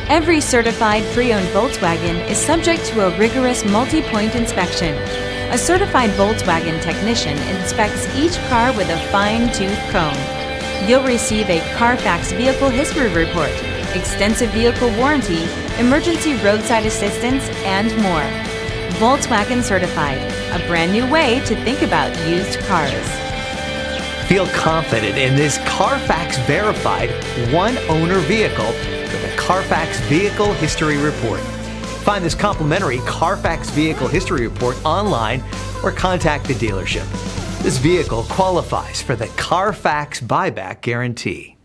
Every certified pre-owned Volkswagen is subject to a rigorous multi-point inspection. A certified Volkswagen technician inspects each car with a fine-tooth comb. You'll receive a CarFax vehicle history report, extensive vehicle warranty, emergency roadside assistance, and more. Volkswagen Certified, a brand new way to think about used cars. Feel confident in this CarFax verified one-owner vehicle with a CarFax Vehicle History Report. Find this complimentary CarFax Vehicle History Report online or contact the dealership. This vehicle qualifies for the CarFax Buyback Guarantee.